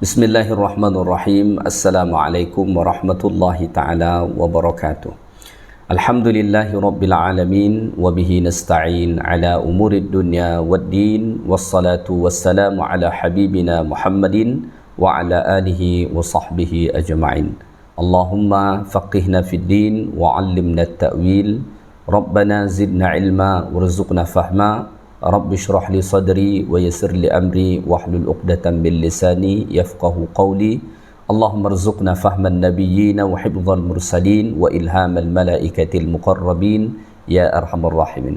Bismillahirrahmanirrahim. Assalamualaikum warahmatullahi ta'ala wabarakatuh. Alhamdulillahi rabbil alamin wa bihi nasta'in ala umurid dunya waddin, wassalatu wassalamu ala habibina Muhammadin wa ala alihi wa sahbihi ajma'in. Allahumma faqihna fid din wa 'allimna at-ta'wil. Rabbana zidna ilma warzuqna fahma. Rabbi shrah li sadri wa yassir li amri wahlul 'uqdatam min lisani yafqahu qawli. Allahumma rzuqna fahman nabiyyin wa hifdhal mursalin wa ilhamal malaikatil muqarrabin ya arhamar rahimin.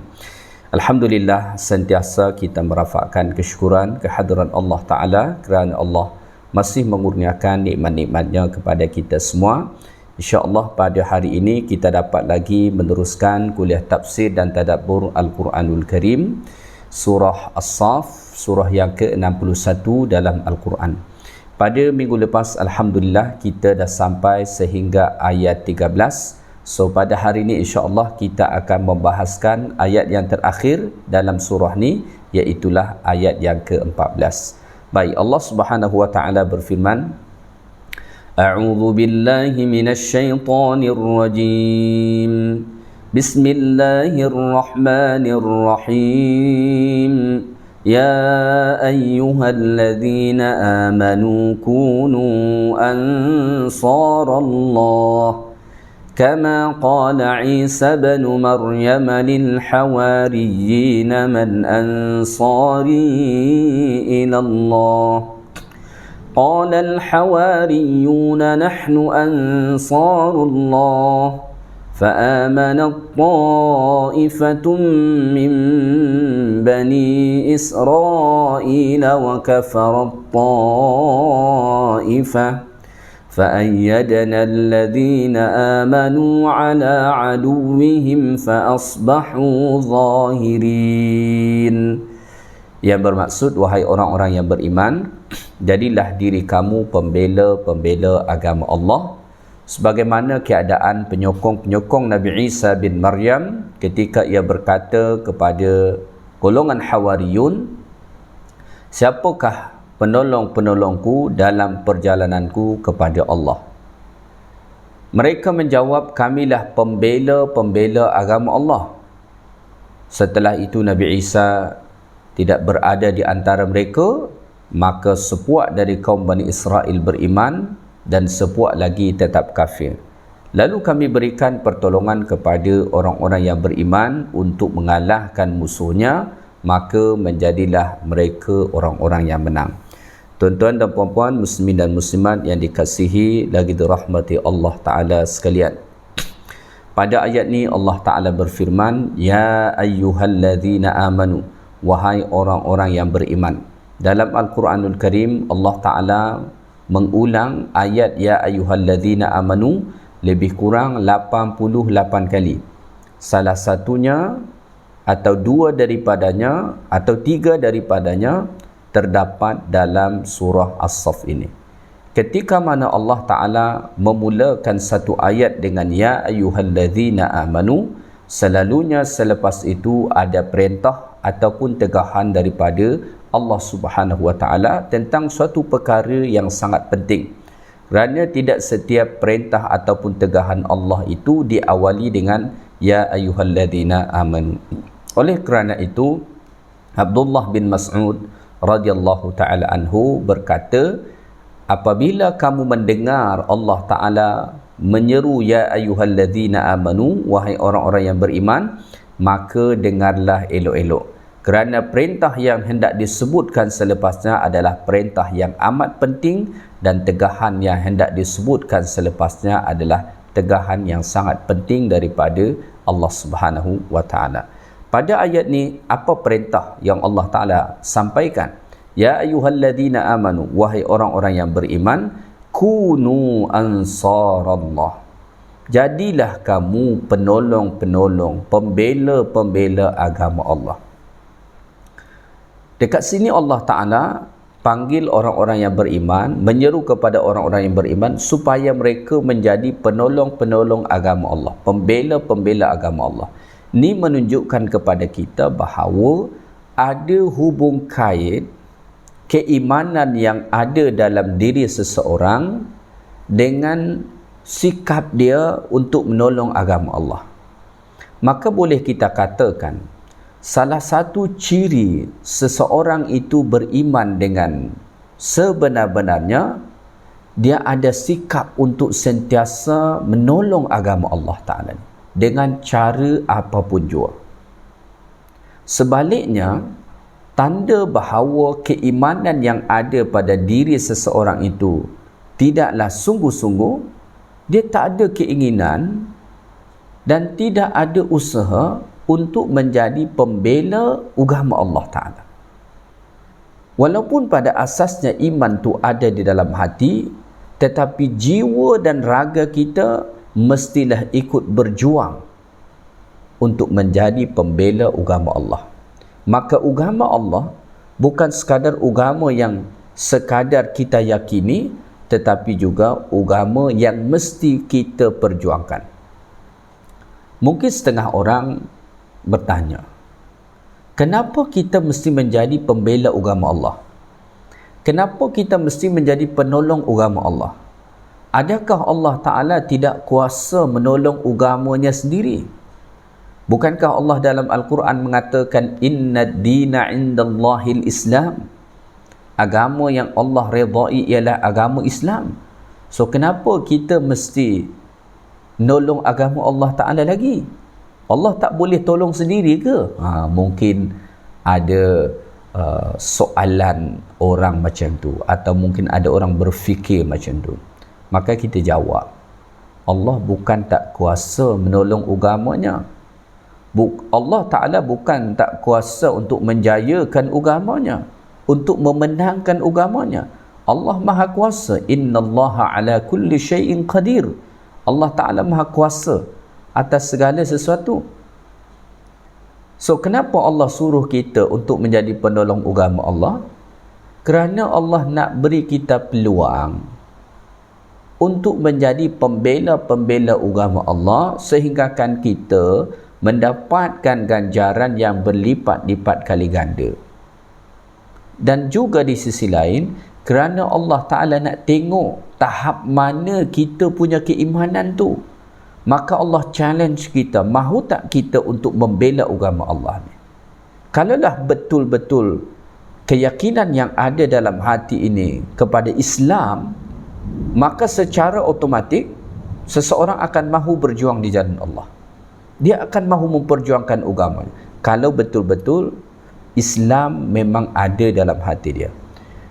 Alhamdulillah, sentiasa kita merafakkan kesyukuran kehadiran Allah Ta'ala kerana Allah masih mengurniakan nikmat-nikmatnya kepada kita semua. InsyaAllah pada hari ini kita dapat lagi meneruskan kuliah tafsir dan tadabbur Al-Quranul Karim, surah As-Saff, surah yang ke-61 dalam Al-Quran. Pada minggu lepas, Alhamdulillah, kita dah sampai sehingga ayat 13. So pada hari ini insyaAllah kita akan membahaskan ayat yang terakhir dalam surah ni, iaitulah ayat yang ke-14. Baik, Allah Subhanahu wa Ta'ala berfirman, A'udzu billahi minasy syaithanir rajim. Bismillahirrahmanirrahim. Ya ayyuhalladzina amanu kunu ansarallah kama qala Isa ibn Maryam lil hawariyyin man ansari ila Allah. قال الحواريون نحن أنصار الله فآمنت طائفة من بني إسرائيل وكفرت طائفة فأيدنا الذين آمنوا على عدوهم فأصبحوا ظاهرين. Yang bermaksud, wahai orang-orang yang beriman, jadilah diri kamu pembela-pembela agama Allah, sebagaimana keadaan penyokong-penyokong Nabi Isa bin Maryam ketika ia berkata kepada golongan Hawariyun, siapakah penolong-penolongku dalam perjalananku kepada Allah? Mereka menjawab, kamilah pembela-pembela agama Allah. Setelah itu Nabi Isa tidak berada di antara mereka, maka sepuak dari kaum Bani Israel beriman dan sepuak lagi tetap kafir. Lalu kami berikan pertolongan kepada orang-orang yang beriman untuk mengalahkan musuhnya, maka menjadilah mereka orang-orang yang menang. Tuan-tuan dan puan-puan, muslimin dan muslimat yang dikasihi lagi dirahmati Allah Ta'ala sekalian. Pada ayat ni Allah Ta'ala berfirman, Ya ayyuhalladzina amanu, wahai orang-orang yang beriman. Dalam Al-Quranul Karim, Allah Ta'ala mengulang ayat Ya ayyuhalladzina amanu lebih kurang 88 kali. Salah satunya atau dua daripadanya atau tiga daripadanya terdapat dalam surah As-Saff ini. Ketika mana Allah Ta'ala memulakan satu ayat dengan Ya ayyuhalladzina amanu, selalunya selepas itu ada perintah ataupun tegahan daripada Allah Subhanahu wa Ta'ala tentang suatu perkara yang sangat penting. Kerana tidak setiap perintah ataupun tegahan Allah itu diawali dengan Ya ayyuhalladzina amanu. Oleh kerana itu, Abdullah bin Mas'ud radhiyallahu ta'ala anhu berkata, apabila kamu mendengar Allah Ta'ala menyeru Ya ayyuhalladzina amanu, wahai orang-orang yang beriman, maka dengarlah elok-elok. Kerana perintah yang hendak disebutkan selepasnya adalah perintah yang amat penting, dan tegahan yang hendak disebutkan selepasnya adalah tegahan yang sangat penting daripada Allah Subhanahu wa Ta'ala. Pada ayat ni, apa perintah yang Allah Ta'ala sampaikan? Ya ayyuhalladzina amanu, wahai orang-orang yang beriman, kunu ansarallah. Jadilah kamu penolong-penolong, pembela-pembela agama Allah. Dekat sini Allah Ta'ala panggil orang-orang yang beriman, menyeru kepada orang-orang yang beriman supaya mereka menjadi penolong-penolong agama Allah, pembela-pembela agama Allah. Ini menunjukkan kepada kita bahawa ada hubung kait keimanan yang ada dalam diri seseorang dengan sikap dia untuk menolong agama Allah. Maka boleh kita katakan salah satu ciri seseorang itu beriman dengan sebenar-benarnya, dia ada sikap untuk sentiasa menolong agama Allah Ta'ala dengan cara apapun jua. Sebaliknya, tanda bahawa keimanan yang ada pada diri seseorang itu tidaklah sungguh-sungguh, dia tak ada keinginan dan tidak ada usaha untuk menjadi pembela agama Allah Ta'ala. Walaupun pada asasnya iman tu ada di dalam hati, tetapi jiwa dan raga kita mestilah ikut berjuang untuk menjadi pembela agama Allah. Maka agama Allah bukan sekadar agama yang sekadar kita yakini, tetapi juga agama yang mesti kita perjuangkan. Mungkin setengah orang bertanya, kenapa kita mesti menjadi pembela agama Allah? Kenapa kita mesti menjadi penolong agama Allah? Adakah Allah Ta'ala tidak kuasa menolong agamanya sendiri? Bukankah Allah dalam Al-Quran mengatakan inna dina indallahil Islam? Agama yang Allah redai ialah agama Islam. So kenapa kita mesti nolong agama Allah Ta'ala lagi? Allah tak boleh tolong sendiri ke? Mungkin ada soalan orang macam tu, atau mungkin ada orang berfikir macam tu. Maka kita jawab, Allah bukan tak kuasa menolong agamanya. Allah Ta'ala bukan tak kuasa untuk menjayakan agamanya, untuk memenangkan agamanya. Allah Maha Kuasa. Innallaha ala kulli syai'in qadir. Allah Ta'ala Maha Kuasa atas segala sesuatu. So kenapa Allah suruh kita untuk menjadi penolong agama Allah? Kerana Allah nak beri kita peluang untuk menjadi pembela-pembela agama Allah, sehinggakan kita mendapatkan ganjaran yang berlipat-lipat kali ganda. Dan juga di sisi lain, kerana Allah Ta'ala nak tengok tahap mana kita punya keimanan tu, maka Allah challenge kita, mahu tak kita untuk membela agama Allah ni? Kalaulah betul-betul keyakinan yang ada dalam hati ini kepada Islam, maka secara otomatik seseorang akan mahu berjuang di jalan Allah. Dia akan mahu memperjuangkan agamanya. Kalau betul-betul Islam memang ada dalam hati dia.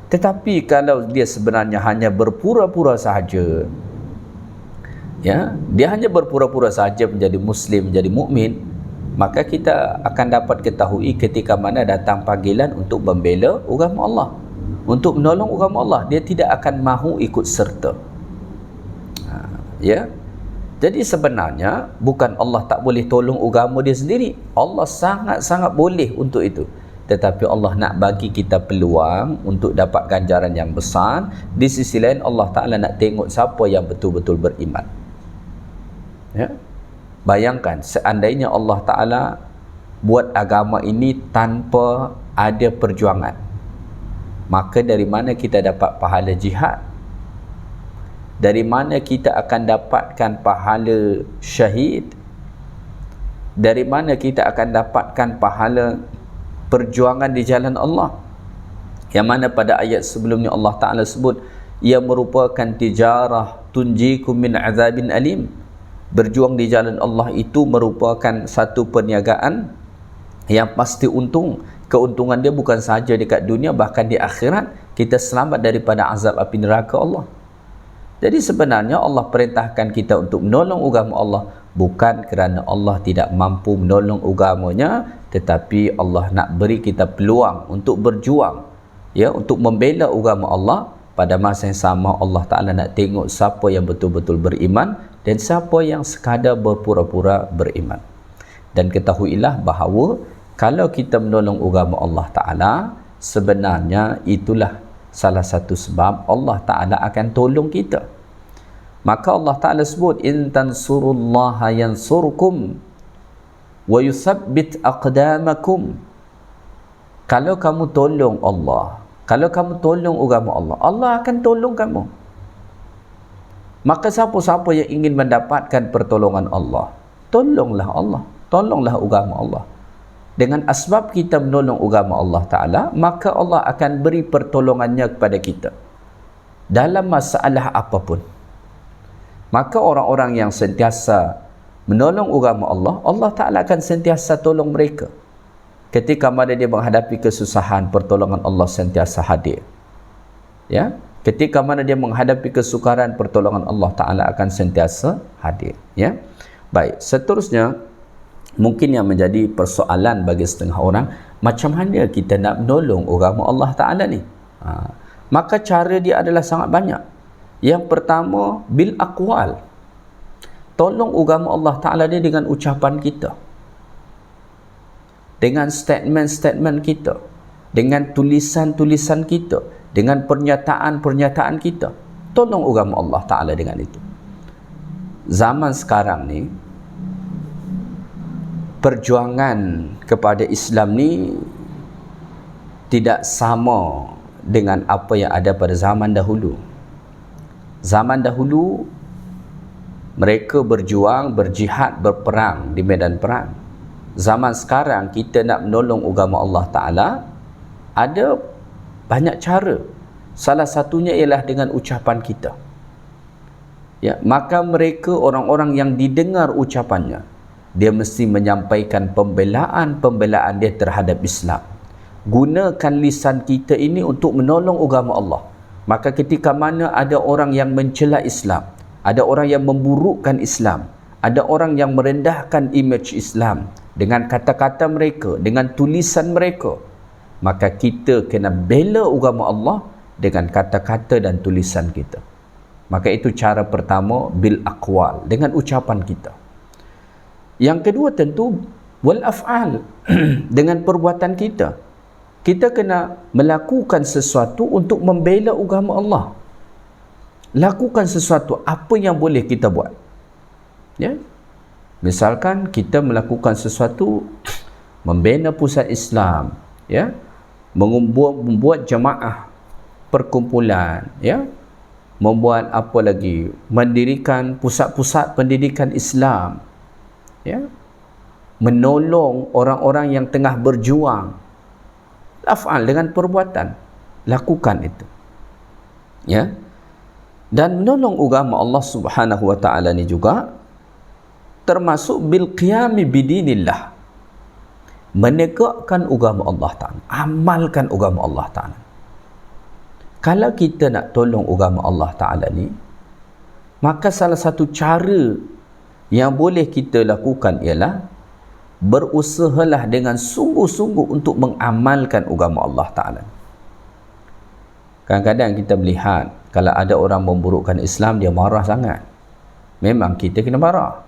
Tetapi kalau dia sebenarnya hanya berpura-pura sahaja, ya, dia hanya berpura-pura sahaja menjadi Muslim, menjadi mukmin, maka kita akan dapat ketahui ketika mana datang panggilan untuk membela agama Allah, untuk menolong agama Allah, dia tidak akan mahu ikut serta. Ya. Jadi sebenarnya bukan Allah tak boleh tolong agama dia sendiri. Allah sangat-sangat boleh untuk itu. Tetapi Allah nak bagi kita peluang untuk dapat ganjaran yang besar. Di sisi lain Allah Ta'ala nak tengok siapa yang betul-betul beriman. Ya? Bayangkan seandainya Allah Ta'ala buat agama ini tanpa ada perjuangan, maka dari mana kita dapat pahala jihad? Dari mana kita akan dapatkan pahala syahid? Dari mana kita akan dapatkan pahala perjuangan di jalan Allah? Yang mana pada ayat sebelumnya Allah Ta'ala sebut, ia merupakan tijarah tunjikum min azabin alim. Berjuang di jalan Allah itu merupakan satu perniagaan yang pasti untung. Keuntungan dia bukan sahaja dekat dunia, bahkan di akhirat kita selamat daripada azab api neraka Allah. Jadi sebenarnya Allah perintahkan kita untuk menolong agama Allah bukan kerana Allah tidak mampu menolong agamanya, tetapi Allah nak beri kita peluang untuk berjuang, ya, untuk membela agama Allah. Pada masa yang sama Allah Ta'ala nak tengok siapa yang betul-betul beriman dan siapa yang sekadar berpura-pura beriman. Dan ketahuilah bahawa kalau kita menolong agama Allah Ta'ala, sebenarnya itulah salah satu sebab Allah Ta'ala akan tolong kita. Maka Allah Ta'ala sebut, in tansurullaha yansurkum wa yuthabbit aqdamakum. Kalau kamu tolong Allah, Kalau kamu tolong agama Allah, Allah akan tolong kamu. Maka siapa-siapa yang ingin mendapatkan pertolongan Allah, tolonglah Allah, tolonglah agama Allah. Dengan asbab kita menolong agama Allah Ta'ala, maka Allah akan beri pertolongannya kepada kita dalam masalah apapun. Maka orang-orang yang sentiasa menolong agama Allah, Allah Ta'ala akan sentiasa tolong mereka. Ketika mana dia menghadapi kesusahan, pertolongan Allah sentiasa hadir. Ya, ketika mana dia menghadapi kesukaran, pertolongan Allah Ta'ala akan sentiasa hadir. Ya, baik. Seterusnya, mungkin yang menjadi persoalan bagi setengah orang, macam mana kita nak menolong agama Allah Ta'ala ni? Maka cara dia adalah sangat banyak. Yang pertama, bil aqwal. Tolong agama Allah Ta'ala ni dengan ucapan kita, dengan statement-statement kita, dengan tulisan-tulisan kita, dengan pernyataan-pernyataan kita. Tolong agama Allah Ta'ala dengan itu. Zaman sekarang ni, perjuangan kepada Islam ni tidak sama dengan apa yang ada pada zaman dahulu. Zaman dahulu, mereka berjuang, berjihad, berperang di medan perang. Zaman sekarang, kita nak menolong agama Allah Ta'ala, ada banyak cara. Salah satunya ialah dengan ucapan kita. Ya, maka mereka, orang-orang yang didengar ucapannya, dia mesti menyampaikan pembelaan dia terhadap Islam. Gunakan lisan kita ini untuk menolong agama Allah. Maka ketika mana ada orang yang mencela Islam, ada orang yang memburukkan Islam, ada orang yang merendahkan image Islam dengan kata-kata mereka, dengan tulisan mereka, maka kita kena bela agama Allah dengan kata-kata dan tulisan kita. Maka itu cara pertama, bil aqwal, dengan ucapan kita. Yang kedua tentu wal af'al, dengan perbuatan kita. Kita kena melakukan sesuatu untuk membela agama Allah. Lakukan sesuatu, apa yang boleh kita buat. Ya, misalkan kita melakukan sesuatu, membina pusat Islam, ya, membuat jemaah perkumpulan, ya, membuat apa lagi, mendirikan pusat-pusat pendidikan Islam, ya, menolong orang-orang yang tengah berjuang. Af'al, dengan perbuatan, lakukan itu. Ya, dan menolong agama Allah Subhanahu wa Ta'ala ni juga termasuk bil qiyami bidinillah, menegakkan agama Allah Ta'ala, amalkan agama Allah Ta'ala. Kalau kita nak tolong agama Allah Ta'ala ni, maka salah satu cara yang boleh kita lakukan ialah berusahalah dengan sungguh-sungguh untuk mengamalkan agama Allah Ta'ala. Kadang-kadang kita melihat kalau ada orang memburukkan Islam, dia marah sangat. Memang kita kena marah.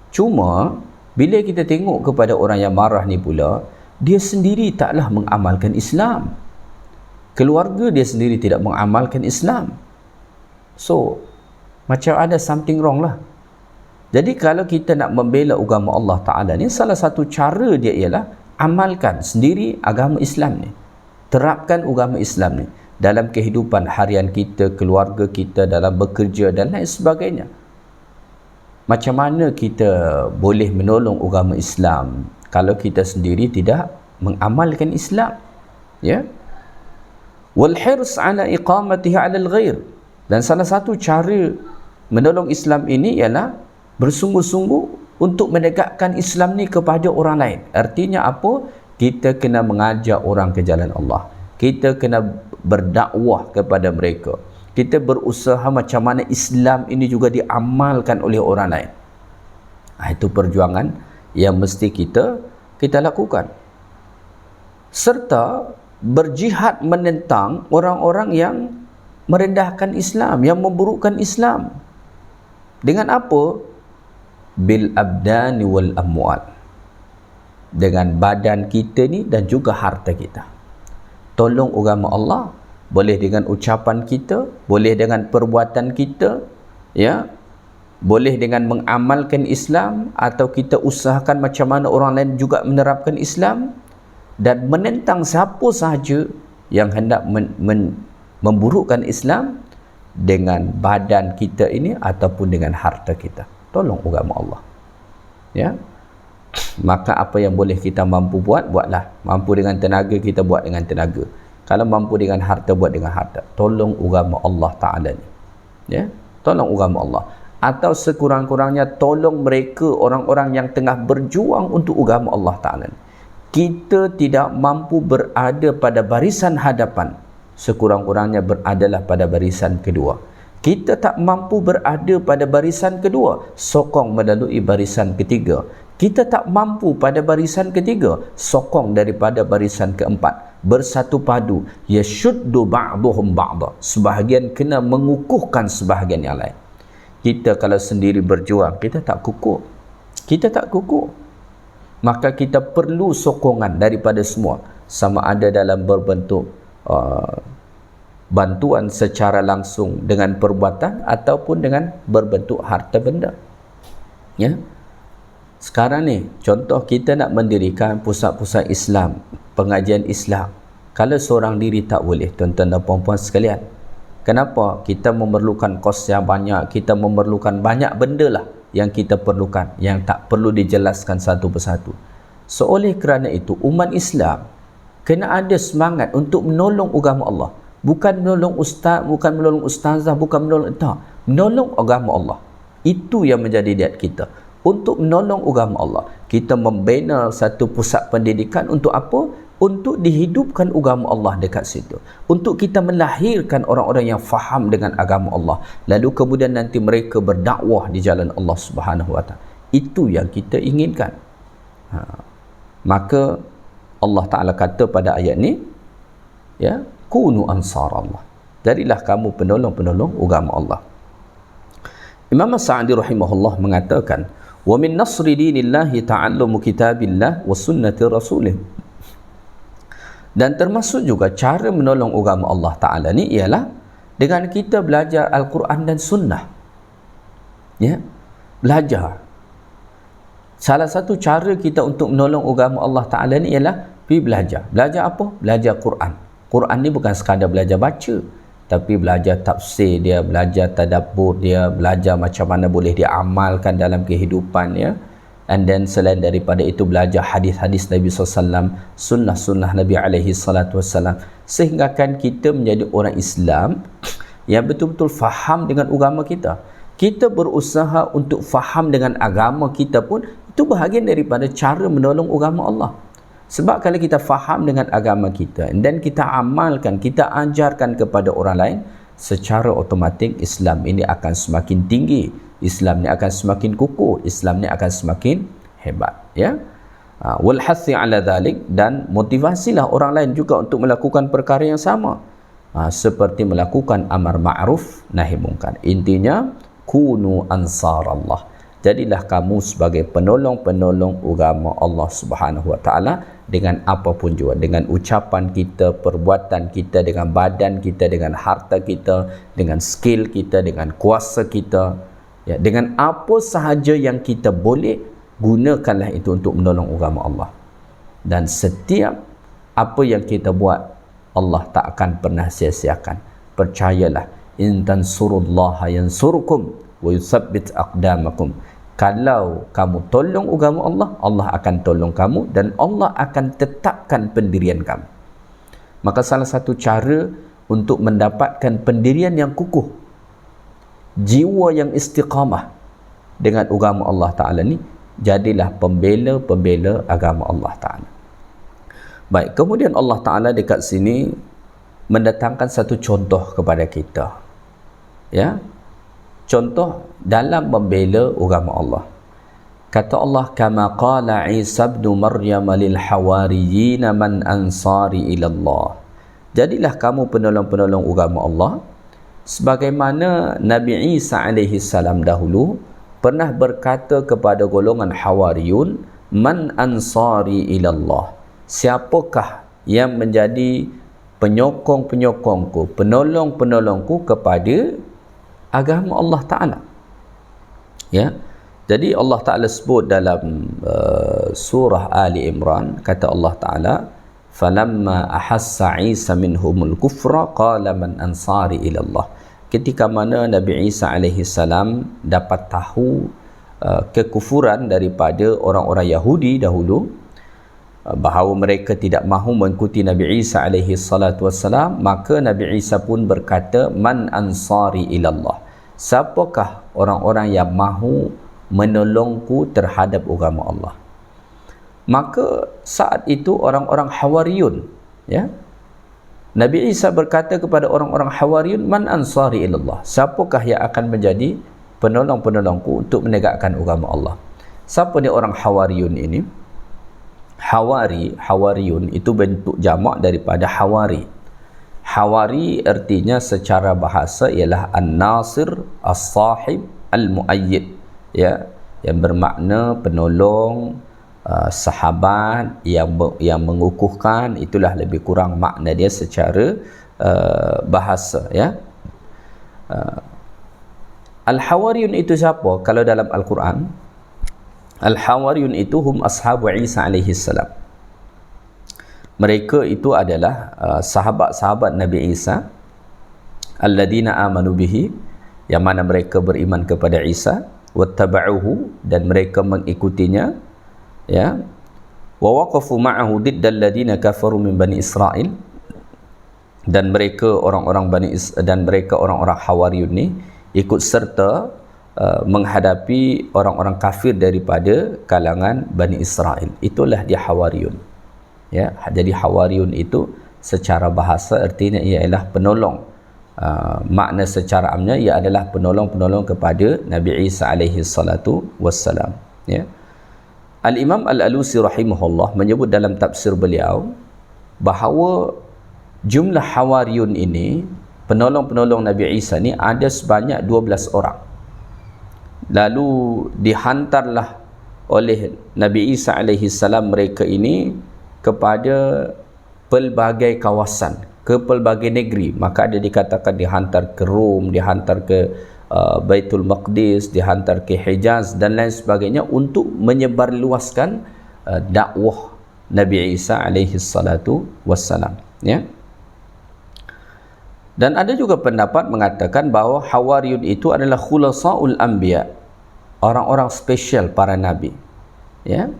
Cuma bila kita tengok kepada orang yang marah ni pula, dia sendiri taklah mengamalkan Islam. Keluarga dia sendiri tidak mengamalkan Islam. So, macam ada something wrong lah. Jadi kalau kita nak membela agama Allah Ta'ala ni, salah satu cara dia ialah amalkan sendiri agama Islam ni. Terapkan agama Islam ni dalam kehidupan harian kita, keluarga kita, dalam bekerja dan lain sebagainya. Macam mana kita boleh menolong agama Islam kalau kita sendiri tidak mengamalkan Islam? Ya. Wal hirs ala iqamatihi ala al-ghair. Dan salah satu cara menolong Islam ini ialah bersungguh-sungguh untuk menegakkan Islam ni kepada orang lain. Artinya apa? Kita kena mengajak orang ke jalan Allah. Kita kena berdakwah kepada mereka. Kita berusaha macam mana Islam ini juga diamalkan oleh orang lain. Itu perjuangan yang mesti kita lakukan. Serta berjihad menentang orang-orang yang merendahkan Islam, yang memburukkan Islam. Dengan apa? Bil abdani wal amwal. Dengan badan kita ni dan juga harta kita. Tolong agama Allah, boleh dengan ucapan kita, boleh dengan perbuatan kita, ya, boleh dengan mengamalkan Islam, atau kita usahakan macam mana orang lain juga menerapkan Islam, dan menentang siapa sahaja yang hendak memburukkan Islam dengan badan kita ini ataupun dengan harta kita. Tolong agama Allah. Ya. Maka apa yang boleh kita mampu buat, buatlah. Mampu dengan tenaga, kita buat dengan tenaga. Kalau mampu dengan harta, buat dengan harta. Tolong agama Allah Ta'ala ni. Ya. Tolong agama Allah. Atau sekurang-kurangnya tolong mereka orang-orang yang tengah berjuang untuk agama Allah Ta'ala ni. Kita tidak mampu berada pada barisan hadapan, sekurang-kurangnya beradalah pada barisan kedua. Kita tak mampu berada pada barisan kedua, sokong melalui barisan ketiga. Kita tak mampu pada barisan ketiga, sokong daripada barisan keempat. Bersatu padu, yashuddu ba'duhum ba'da. Sebahagian kena mengukuhkan sebahagian yang lain. Kita kalau sendiri berjuang, kita tak kukuh. Kita tak kukuh. Maka kita perlu sokongan daripada semua, sama ada dalam berbentuk bantuan secara langsung dengan perbuatan ataupun dengan berbentuk harta benda. Ya. Sekarang ni contoh kita nak mendirikan pusat-pusat Islam, pengajian Islam. Kalau seorang diri tak boleh, tuan-tuan dan puan-puan sekalian. Kenapa? Kita memerlukan kos yang banyak, kita memerlukan banyak benda lah yang kita perlukan, yang tak perlu dijelaskan satu persatu. So oleh kerana itu umat Islam kena ada semangat untuk menolong agama Allah. Bukan menolong ustaz, bukan menolong ustazah, bukan menolong menolong agama Allah. Itu yang menjadi niat kita. Untuk menolong agama Allah, kita membina satu pusat pendidikan untuk apa? Untuk dihidupkan agama Allah dekat situ. Untuk kita melahirkan orang-orang yang faham dengan agama Allah. Lalu kemudian nanti mereka berdakwah di jalan Allah Subhanahu Wa Taala. Itu yang kita inginkan. Maka Allah Ta'ala kata pada ayat ni, ya, kunu ansar Allah. Jadilah kamu penolong-penolong agama Allah. Imam As-Sa'di rahimahullah mengatakan, wa min nasri dinillahi ta'allumu kitabillah wa sunnati rasulih. Dan termasuk juga cara menolong agama Allah Ta'ala ni ialah dengan kita belajar Al-Quran dan Sunnah. Ya, belajar. Salah satu cara kita untuk menolong agama Allah Ta'ala ni ialah pergi belajar. Belajar apa? Belajar Quran. Quran ni bukan sekadar belajar baca, tapi belajar tafsir dia, belajar tadabbur dia, belajar macam mana boleh diamalkan dalam kehidupan ya. And then selain daripada itu belajar hadis-hadis Nabi SAW, sunnah-sunnah Nabi SAW, sehingga kan kita menjadi orang Islam yang betul-betul faham dengan agama kita. Kita berusaha untuk faham dengan agama kita pun, itu bahagian daripada cara menolong agama Allah. Sebab kalau kita faham dengan agama kita dan kita amalkan, kita ajarkan kepada orang lain, secara otomatik Islam ini akan semakin tinggi, Islam ni akan semakin kukuh, Islam ni akan semakin hebat ya. Wal hathi ala dhalik, dan motivasilah orang lain juga untuk melakukan perkara yang sama, seperti melakukan amar ma'ruf nahi munkar. Intinya kunu ansar Allah. Jadilah kamu sebagai penolong-penolong agama Allah Subhanahu Wa Taala dengan apapun juga, dengan ucapan kita, perbuatan kita, dengan badan kita, dengan harta kita, dengan skill kita, dengan kuasa kita, ya, dengan apa sahaja yang kita boleh, gunakanlah itu untuk menolong agama Allah. Dan setiap apa yang kita buat, Allah tak akan pernah sia-siakan. Percayalah, in tansurullaha yansurkum wa yuthabbit aqdamakum. Kalau kamu tolong agama Allah, Allah akan tolong kamu dan Allah akan tetapkan pendirian kamu. Maka salah satu cara untuk mendapatkan pendirian yang kukuh, jiwa yang istiqamah dengan agama Allah Ta'ala ni, jadilah pembela-pembela agama Allah Ta'ala. Baik, kemudian Allah Ta'ala dekat sini mendatangkan satu contoh kepada kita. Ya, contoh dalam membela agama Allah. Kata Allah, kama qala Isa ibn Maryam lil hawariyin man ansari ila Allah. Jadilah kamu penolong-penolong agama Allah, sebagaimana Nabi Isa alaihi salam dahulu pernah berkata kepada golongan Hawariyun, man ansari ila Allah. Siapakah yang menjadi penyokong-penyokongku, penolong-penolongku kepada agama Allah Ta'ala. Ya. Jadi Allah Ta'ala sebut dalam surah Ali Imran, kata Allah Ta'ala, falamma ahassa Isa minhumul kufra qala man ansari ila Allah. Ketika mana Nabi Isa alaihi salam dapat tahu kekufuran daripada orang-orang Yahudi dahulu, bahawa mereka tidak mahu mengikuti Nabi Isa alaihi salatu wassalam, maka Nabi Isa pun berkata, man ansari ilallah, siapakah orang-orang yang mahu menolongku terhadap agama Allah. Maka saat itu orang-orang Hawariyun, ya, Nabi Isa berkata kepada orang-orang Hawariyun, man ansari ilallah, siapakah yang akan menjadi penolong-penolongku untuk menegakkan agama Allah. Siapa ni orang Hawariyun ini? Hawariyun itu bentuk jamak daripada hawari. Hawari artinya secara bahasa ialah an-nasir, as-sahib, al-muayyid, ya, yang bermakna penolong, sahabat yang mengukuhkan. Itulah lebih kurang makna dia secara bahasa, ya. Al-Hawariyun itu siapa? Kalau dalam Al-Quran, Al-Hawariyun itu hum ashabu Isa alaihi salam. Mereka itu adalah sahabat-sahabat Nabi Isa, alladina amanu bihi, yang mana mereka beriman kepada Isa, wattaba'uhu, dan mereka mengikutinya, ya, wa waqafu ma'ahu diddal ladina kafaru min bani Israil, dan mereka orang-orang Hawariyun ni ikut serta menghadapi orang-orang kafir daripada kalangan Bani Israel. Itulah dia Hawariyun, ya. Jadi Hawariyun itu secara bahasa artinya ialah penolong. Makna secara amnya ia adalah penolong-penolong kepada Nabi Isa alaihi salatu wassalam, ya. Al-Imam Al-Alusi rahimahullah menyebut dalam tafsir beliau bahawa jumlah Hawariyun ini, penolong-penolong Nabi Isa ni, ada sebanyak 12 orang. Lalu dihantarlah oleh Nabi Isa alaihi salam mereka ini kepada pelbagai kawasan, ke pelbagai negeri. Maka ada dikatakan dihantar ke Rom, dihantar ke Baitul Maqdis, dihantar ke Hijaz dan lain sebagainya, untuk menyebarluaskan dakwah Nabi Isa alaihi salatu wassalam, ya. Dan ada juga pendapat mengatakan bahawa Hawariyun itu adalah khulasaul anbiya, orang-orang spesial para nabi, ya.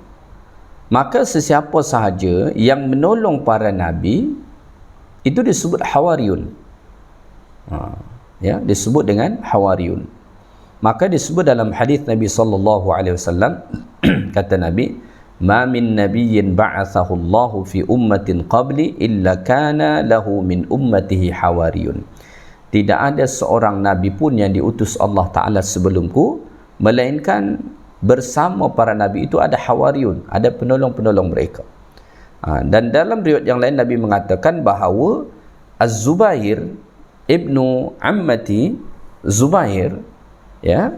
Maka sesiapa sahaja yang menolong para nabi itu disebut Hawariyun, ya, disebut dengan Hawariyun. Maka disebut dalam hadis Nabi sallallahu alaihi wasallam, kata Nabi, ma min nabiyyin ba'athahu Allahu fi ummatin qabli illa kana lahu min ummatihi hawariyun. Tidak ada seorang nabi pun yang diutus Allah Ta'ala sebelumku, melainkan bersama para nabi itu ada Hawariyun, ada penolong-penolong mereka. Dan dalam riwayat yang lain Nabi mengatakan bahawa Az-Zubair ibnu Ammati, Zubair, ya,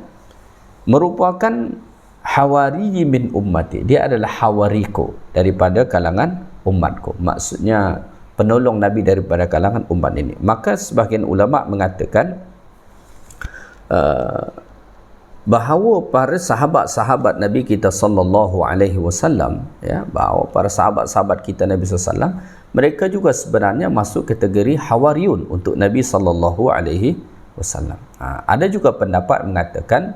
merupakan Hawariyi min ummati, dia adalah Hawariku, daripada kalangan umatku. Maksudnya penolong Nabi daripada kalangan umat ini. Maka sebahagian ulama mengatakan bahawa para sahabat-sahabat Nabi kita sallallahu alaihi wasallam, ya, bahawa para sahabat-sahabat kita Nabi sallallahu alaihi wasallam, mereka juga sebenarnya masuk kategori Hawariyun untuk Nabi sallallahu alaihi wasallam. Ada juga pendapat mengatakan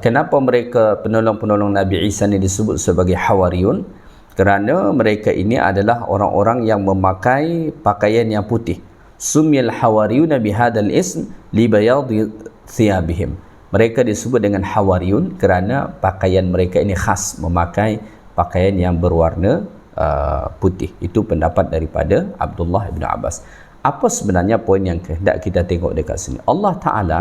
kenapa mereka penolong-penolong Nabi Isa ini disebut sebagai Hawariyun, kerana mereka ini adalah orang-orang yang memakai pakaian yang putih. Sumil Hawariyuna bihadzal ism li bayadi thiyabihim. Mereka disebut dengan Hawariyun kerana pakaian mereka ini khas memakai pakaian yang berwarna putih. Itu pendapat daripada Abdullah bin Abbas. Apa sebenarnya poin yang hendak kita tengok dekat sini? Allah Ta'ala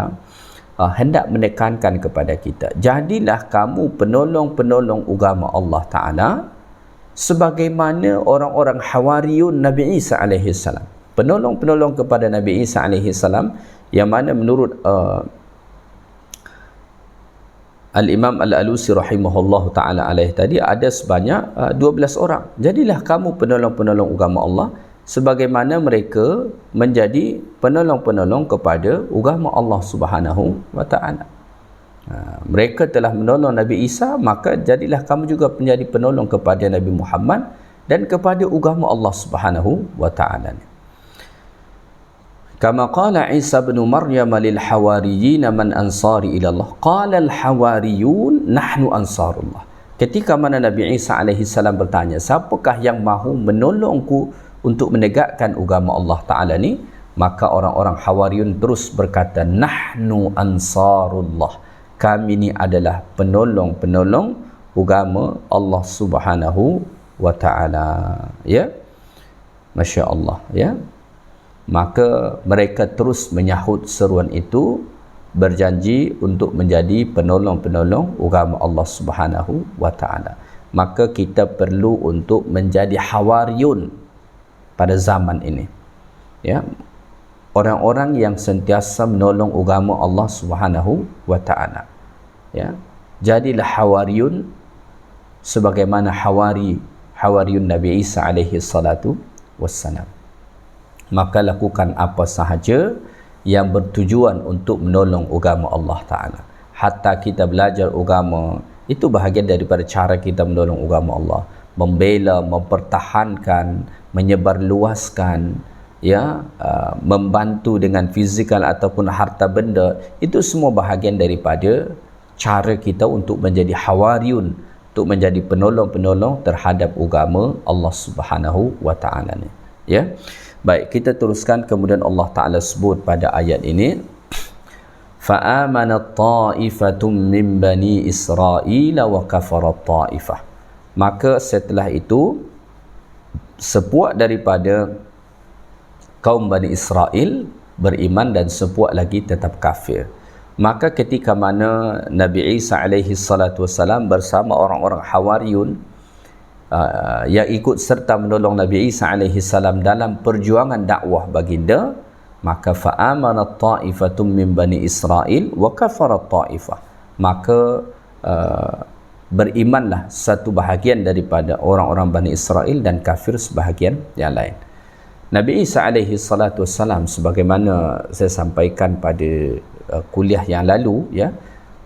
hendak menekankan kepada kita, jadilah kamu penolong-penolong agama Allah Ta'ala sebagaimana orang-orang Hawariyun Nabi Isa alaihi salam. Penolong-penolong kepada Nabi Isa alaihi salam, yang mana menurut Al-Imam Al-Alusi rahimahullah ta'ala alaih tadi, ada sebanyak 12 orang. Jadilah kamu penolong-penolong agama Allah sebagaimana mereka menjadi penolong-penolong kepada agama Allah Subhanahu wa ta'ala. Mereka telah menolong Nabi Isa, maka jadilah kamu juga menjadi penolong kepada Nabi Muhammad dan kepada agama Allah Subhanahu wa taala. Kama qala Isa bin Maryam lil hawariyyin man ansari ila Allah, qala al hawariyun nahnu ansarullah. Ketika mana Nabi Isa alaihi salam bertanya, siapakah yang mahu menolongku untuk menegakkan agama Allah taala ni? Maka orang-orang Hawariyun terus berkata, nahnu ansarullah, kami ni adalah penolong-penolong agama Allah Subhanahu wa taala. Ya, Masya Allah. Ya, maka mereka terus menyahut seruan itu, berjanji untuk menjadi penolong-penolong agama Allah Subhanahu wa taala. Maka kita perlu untuk menjadi Hawariyun pada zaman ini. Ya, orang-orang yang sentiasa menolong agama Allah Subhanahu wa taala. Ya, jadilah Hawariyun sebagaimana Hawariyun Nabi Isa alaihi salatu wassalam. Maka lakukan apa sahaja yang bertujuan untuk menolong agama Allah taala. Hatta kita belajar agama, itu bahagian daripada cara kita menolong agama Allah, membela, mempertahankan, menyebarluaskan, ya, membantu dengan fizikal ataupun harta benda. Itu semua bahagian daripada cara kita untuk menjadi Hawariyun, untuk menjadi penolong-penolong terhadap agama Allah Subhanahu wa taala ni. Ya, baik, kita teruskan. Kemudian Allah taala sebut pada ayat ini, fa amanat ta'ifatum min bani Israil wa kafarat ta'ifah. Maka setelah itu sepuak daripada kaum Bani Israel beriman dan sepuak lagi tetap kafir. Maka ketika mana Nabi Isa alaihi salatu wassalam bersama orang-orang Hawariyun yang ikut serta menolong Nabi Isa alaihi salam dalam perjuangan dakwah baginda, maka fa'amanat ta'ifatum min Bani Israel wa kafarat ta'ifah. Maka berimanlah satu bahagian daripada orang-orang Bani Israel dan kafir sebahagian yang lain. Nabi Isa alaihi salatu wassalam, sebagaimana saya sampaikan pada kuliah yang lalu, ya,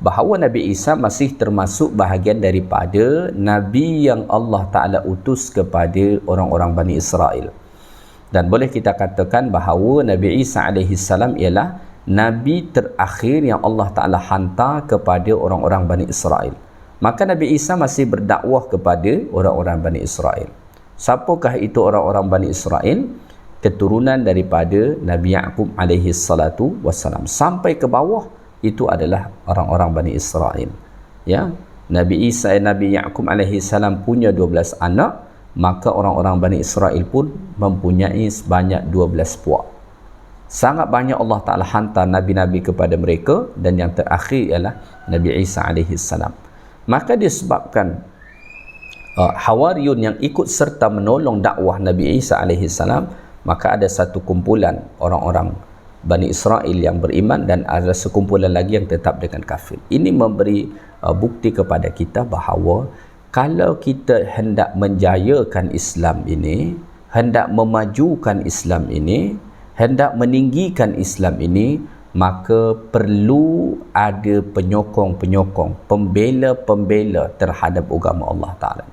bahawa Nabi Isa masih termasuk bahagian daripada Nabi yang Allah Ta'ala utus kepada orang-orang Bani Israel. Dan boleh kita katakan bahawa Nabi Isa alaihi salam ialah Nabi terakhir yang Allah Ta'ala hantar kepada orang-orang Bani Israel. Maka Nabi Isa masih berdakwah kepada orang-orang Bani Israel. Siapakah itu orang-orang Bani Israel? Keturunan daripada Nabi Ya'qub alaihi salatu wassalam sampai ke bawah, itu adalah orang-orang Bani Israel. Ya, Nabi Ya'qub alaihi salam punya 12 anak, maka orang-orang Bani Israel pun mempunyai sebanyak 12 puak. Sangat banyak Allah Ta'ala hantar nabi-nabi kepada mereka, dan yang terakhir ialah Nabi Isa alaihi salam. Maka disebabkan Hawariyun yang ikut serta menolong dakwah Nabi Isa alaihi salam, maka ada satu kumpulan orang-orang Bani Israel yang beriman dan ada sekumpulan lagi yang tetap dengan kafir. Ini memberi bukti kepada kita bahawa kalau kita hendak menjayakan Islam ini, hendak memajukan Islam ini, hendak meninggikan Islam ini, maka perlu ada penyokong-penyokong, pembela-pembela terhadap agama Allah Ta'ala.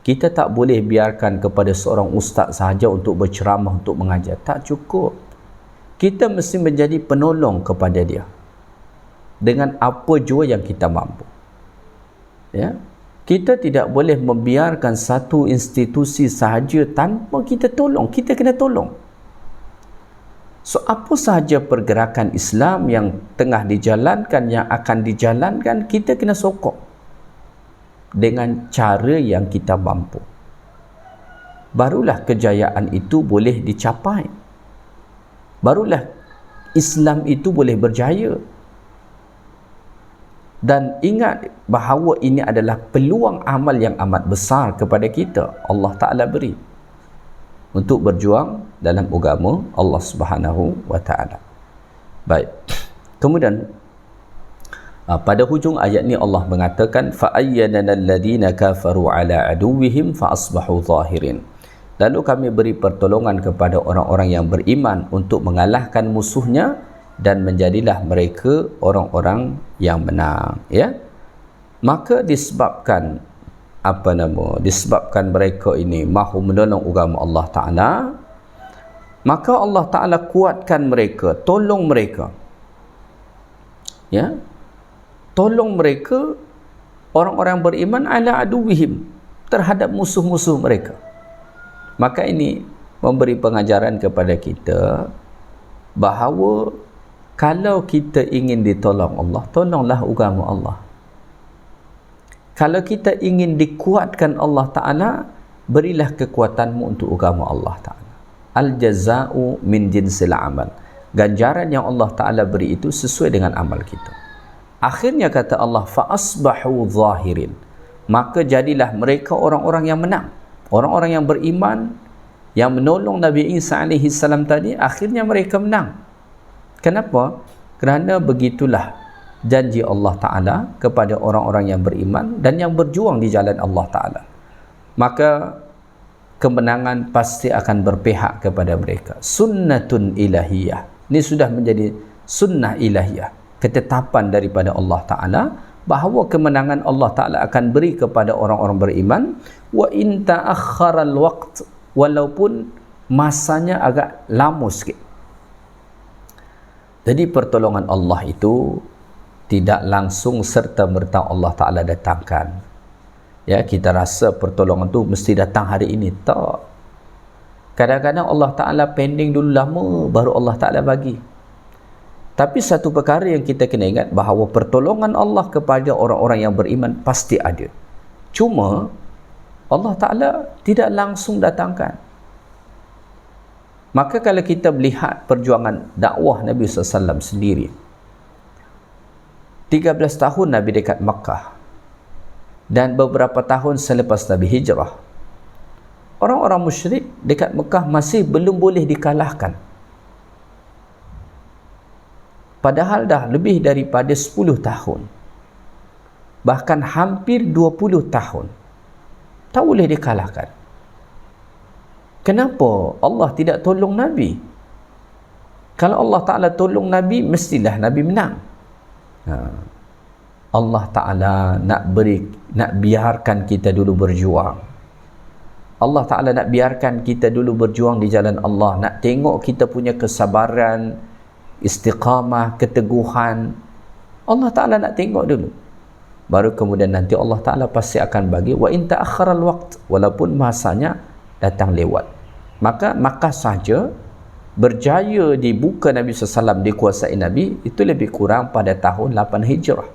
Kita tak boleh biarkan kepada seorang ustaz sahaja untuk berceramah, untuk mengajar. Tak cukup. Kita mesti menjadi penolong kepada dia dengan apa jua yang kita mampu. Ya, kita tidak boleh membiarkan satu institusi sahaja tanpa kita tolong. Kita kena tolong. So, apa sahaja pergerakan Islam yang tengah dijalankan, yang akan dijalankan, kita kena sokong dengan cara yang kita mampu. Barulah kejayaan itu boleh dicapai. Barulah Islam itu boleh berjaya. Dan ingat bahawa ini adalah peluang amal yang amat besar kepada kita. Allah Ta'ala beri untuk berjuang dalam agama Allah Subhanahu wa Ta'ala. Baik. Kemudian pada hujung ayat ni Allah mengatakan fa ayyanana alladhina kafaru ala aduwwihim fa asbahu zahirin. Lalu kami beri pertolongan kepada orang-orang yang beriman untuk mengalahkan musuhnya dan menjadilah mereka orang-orang yang menang, ya. Maka disebabkan disebabkan mereka ini mahu menolong agama Allah Ta'ala, maka Allah Ta'ala kuatkan mereka, tolong mereka, ya, tolong mereka orang-orang beriman ala aduwihim, terhadap musuh-musuh mereka. Maka ini memberi pengajaran kepada kita bahawa kalau kita ingin ditolong Allah, tolonglah agama Allah. Kalau kita ingin dikuatkan Allah Ta'ala, berilah kekuatanmu untuk agama Allah Ta'ala. Al-jaza'u min jinsil amal. Ganjaran yang Allah Ta'ala beri itu sesuai dengan amal kita. Akhirnya kata Allah, fa'asbahu zahirin. Maka jadilah mereka orang-orang yang menang. Orang-orang yang beriman, yang menolong Nabi Isa alaihi salam tadi, akhirnya mereka menang. Kenapa? Kerana begitulah janji Allah Ta'ala kepada orang-orang yang beriman dan yang berjuang di jalan Allah Ta'ala. Maka kemenangan pasti akan berpihak kepada mereka. Sunnatun ilahiyah. Ini sudah menjadi sunnah ilahiyah, ketetapan daripada Allah Ta'ala, bahawa kemenangan Allah Ta'ala akan beri kepada orang-orang beriman. Wa in ta'akhkharal waqt, walaupun masanya agak lama sikit. Jadi pertolongan Allah itu tidak langsung serta-merta Allah Ta'ala datangkan. Ya, kita rasa pertolongan tu mesti datang hari ini. Tak. Kadang-kadang Allah Ta'ala pending dulu lama, baru Allah Ta'ala bagi. Tapi satu perkara yang kita kena ingat, bahawa pertolongan Allah kepada orang-orang yang beriman pasti ada. Cuma Allah Ta'ala tidak langsung datangkan. Maka kalau kita melihat perjuangan dakwah Nabi SAW sendiri, 13 tahun Nabi dekat Makkah dan beberapa tahun selepas Nabi hijrah, orang-orang musyrik dekat Makkah masih belum boleh dikalahkan. Padahal dah lebih daripada 10 tahun, bahkan hampir 20 tahun, tak boleh dikalahkan. Kenapa Allah tidak tolong Nabi? Kalau Allah Ta'ala tolong Nabi, mestilah Nabi menang. Allah Ta'ala nak biarkan kita dulu berjuang. Allah Ta'ala nak biarkan kita dulu berjuang di jalan Allah, nak tengok kita punya kesabaran, istiqamah, keteguhan. Allah Ta'ala nak tengok dulu, baru kemudian nanti Allah Ta'ala pasti akan bagi. Wa in ta'akhkharal waqt, walaupun masanya datang lewat. Maka saja berjaya dibuka Nabi SAW, dikuasai Nabi, itu lebih kurang pada tahun 8 Hijrah.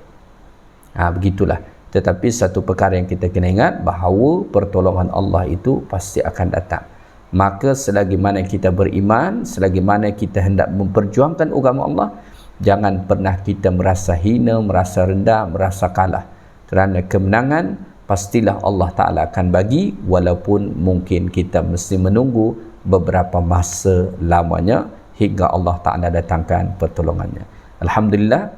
Begitulah. Tetapi satu perkara yang kita kena ingat, bahawa pertolongan Allah itu pasti akan datang. Maka selagi mana kita beriman, selagi mana kita hendak memperjuangkan agama Allah, jangan pernah kita merasa hina, merasa rendah, merasa kalah. Kerana kemenangan pastilah Allah Ta'ala akan bagi, walaupun mungkin kita mesti menunggu beberapa masa lamanya hingga Allah Ta'ala datangkan pertolongannya. Alhamdulillah,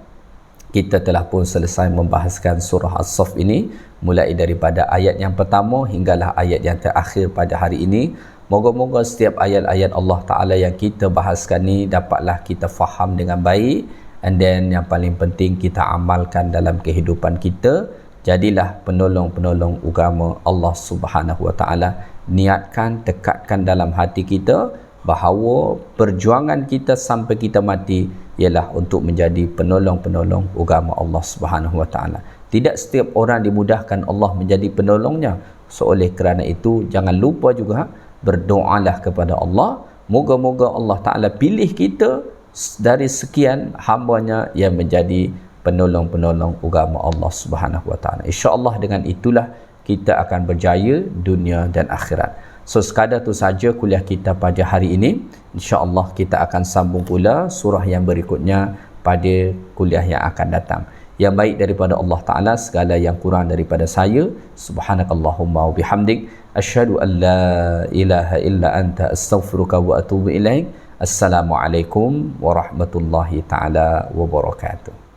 kita telah pun selesai membahaskan surah As-Saff ini, mulai daripada ayat yang pertama hinggalah ayat yang terakhir pada hari ini. Moga-moga setiap ayat-ayat Allah Ta'ala yang kita bahaskan ni dapatlah kita faham dengan baik, and then yang paling penting kita amalkan dalam kehidupan kita. Jadilah penolong-penolong agama Allah Subhanahu Wa Ta'ala. Niatkan, tekatkan dalam hati kita bahawa perjuangan kita sampai kita mati ialah untuk menjadi penolong-penolong agama Allah Subhanahu Wa Ta'ala. Tidak setiap orang dimudahkan Allah menjadi penolongnya. So oleh kerana itu, jangan lupa juga berdoalah kepada Allah. Moga-moga Allah Ta'ala pilih kita dari sekian hambanya yang menjadi penolong-penolong agama Allah Subhanahu Wa Ta'ala. InsyaAllah dengan itulah kita akan berjaya dunia dan akhirat. So sekadar tu saja kuliah kita pada hari ini. InsyaAllah kita akan sambung pula surah yang berikutnya pada kuliah yang akan datang. Yang baik daripada Allah Ta'ala, segala yang kurang daripada saya. Subhanakallahumma wa bihamdik, asyhadu an la ilaha illa anta, astaghfiruka wa atubu ilaik. Assalamualaikum warahmatullahi ta'ala wabarakatuh.